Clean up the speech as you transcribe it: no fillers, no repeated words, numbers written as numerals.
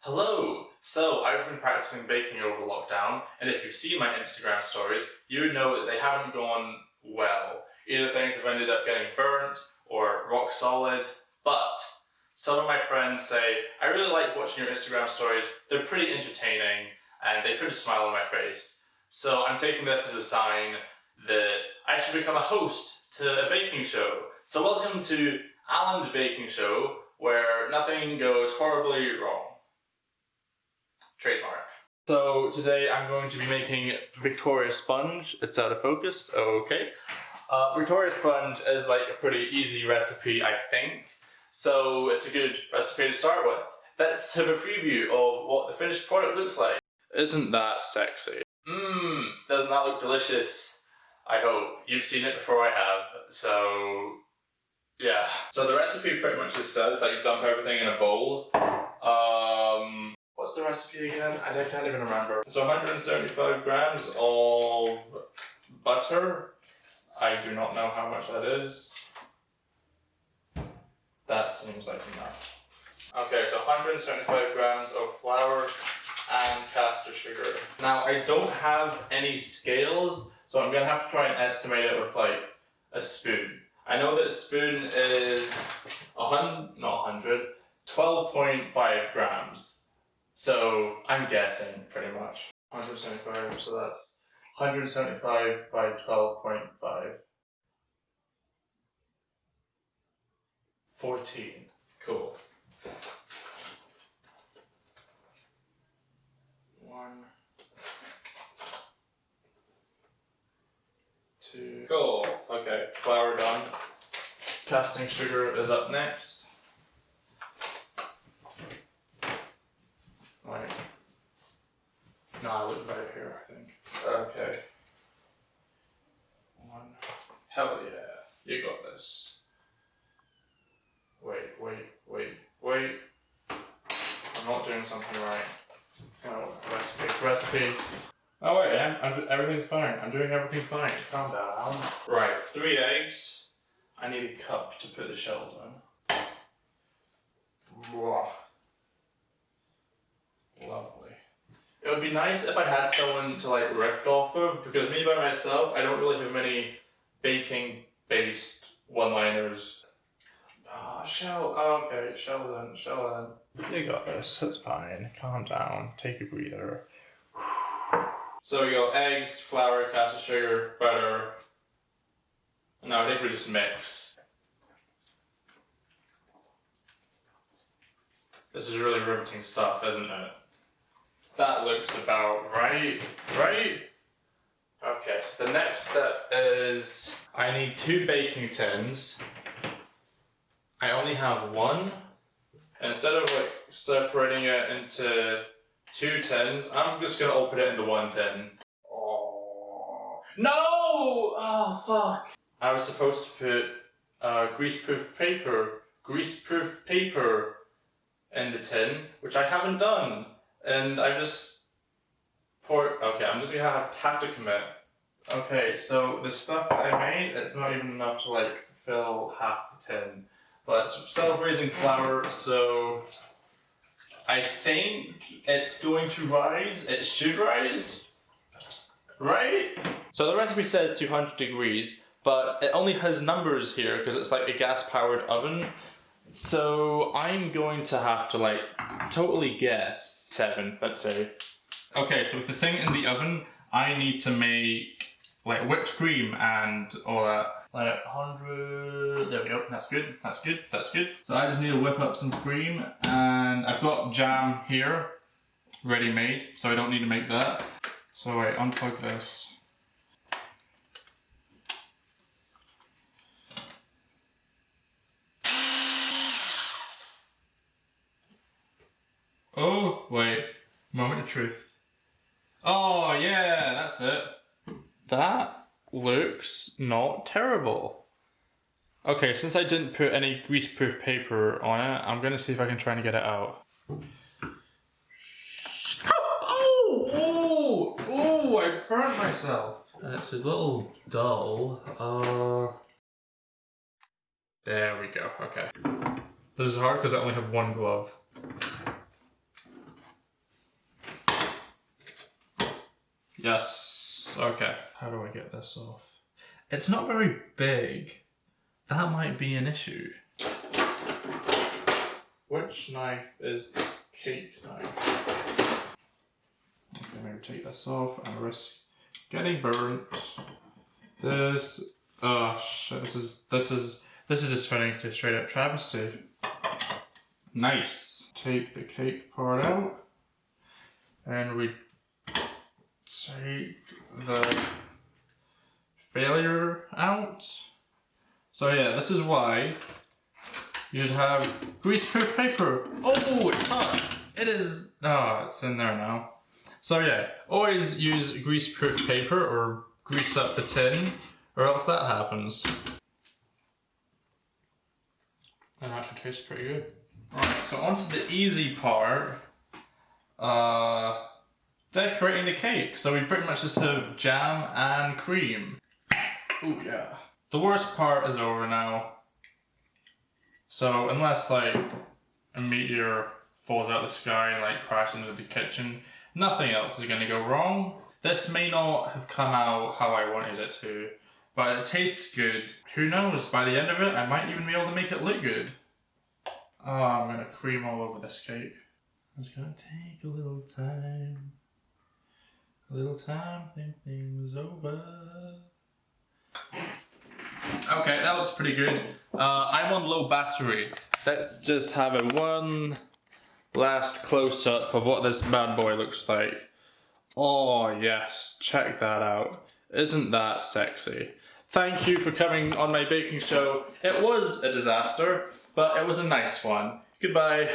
Hello! So, I've been practicing baking over lockdown, and if you've seen my Instagram stories, you would know that they haven't gone well. Either things have ended up getting burnt, or rock solid, but some of my friends say, I really like watching your Instagram stories, they're pretty entertaining, and they put a smile on my face. So I'm taking this as a sign that I should become a host to a baking show. So welcome to Alan's Baking Show, where nothing goes horribly wrong. Trademark. So today I'm going to be making Victoria sponge. It's out of focus, okay. Victoria sponge is like a pretty easy recipe, I think. So it's a good recipe to start with. Let's have a preview of what the finished product looks like. Isn't that sexy? Doesn't that look delicious? I hope. You've seen it before I have, so yeah. So the recipe pretty much just says that you dump everything in a bowl. What's the recipe again? I can't even remember. So 175 grams of butter. I do not know how much that is. That seems like enough. Okay, so 175 grams of flour and caster sugar. Now I don't have any scales, so I'm gonna have to try and estimate it with like a spoon. I know that a spoon is 12.5 grams. So I'm guessing pretty much 175, so that's 175 by 12.5. 14. Cool. 1, 2. Cool. Okay, flour done. Casting sugar is up next. Wait. No, I look better here, I think. Okay. 1. Hell yeah. You got this. Wait. I'm not doing something right. Oh, recipe. Oh wait, everything's fine. I'm doing everything fine. Calm down, Alan. Right, 3 eggs. I need a cup to put the shells in. Blah. Lovely. It would be nice if I had someone to like riff off of, because me by myself, I don't really have many baking-based one-liners. Okay, shell in. You got this, it's fine. Calm down, take a breather. So we got eggs, flour, caster sugar, butter. And now I think we just mix. This is really riveting stuff, isn't it? That looks about right? Okay, so the next step is I need 2 baking tins. I only have 1. Instead of like separating it into 2 tins, I'm just gonna all put it into 1 tin. Oh no! Oh fuck! I was supposed to put greaseproof paper in the tin, which I haven't done. And I just poured. Okay, I'm just gonna have to commit. Okay, so the stuff that I made, it's not even enough to like fill half the tin. But it's self-raising flour, so I think it's going to rise. It should rise, right? So the recipe says 200 degrees, but it only has numbers here because it's like a gas-powered oven. So I'm going to have to like totally guess 7, let's say. Okay, so with the thing in the oven, I need to make like whipped cream and all that. Like 100, there we go, that's good. So I just need to whip up some cream, and I've got jam here, ready made, so I don't need to make that. So wait, unplug this. Oh, wait. Moment of truth. Oh, yeah, that's it. That looks not terrible. Okay, since I didn't put any greaseproof paper on it, I'm gonna see if I can try and get it out. Oh, I burnt myself. It's a little dull. There we go, okay. This is hard because I only have 1 glove. Yes. Okay. How do I get this off? It's not very big. That might be an issue. Which knife is the cake knife? Okay, maybe take this off and risk getting burnt. This, oh shit, this is just turning into a straight up travesty. Nice. Take the cake part out, and we take the failure out. So yeah, this is why you should have grease-proof paper. Oh, it's hot. It is. Oh, it's in there now. So yeah, always use grease-proof paper or grease up the tin, or else that happens. That actually tastes pretty good. Alright, so on to the easy part. Decorating the cake. So we pretty much just have jam and cream. Ooh, yeah. The worst part is over now. So unless like a meteor falls out of the sky and like crashes into the kitchen, nothing else is going to go wrong. This may not have come out how I wanted it to, but it tastes good. Who knows, by the end of it I might even be able to make it look good. Oh, I'm going to cream all over this cake. It's going to take a little time. A little time, think things over. Okay, that looks pretty good. I'm on low battery. Let's just have a one last close-up of what this bad boy looks like. Oh yes, check that out. Isn't that sexy? Thank you for coming on my baking show. It was a disaster, but it was a nice one. Goodbye.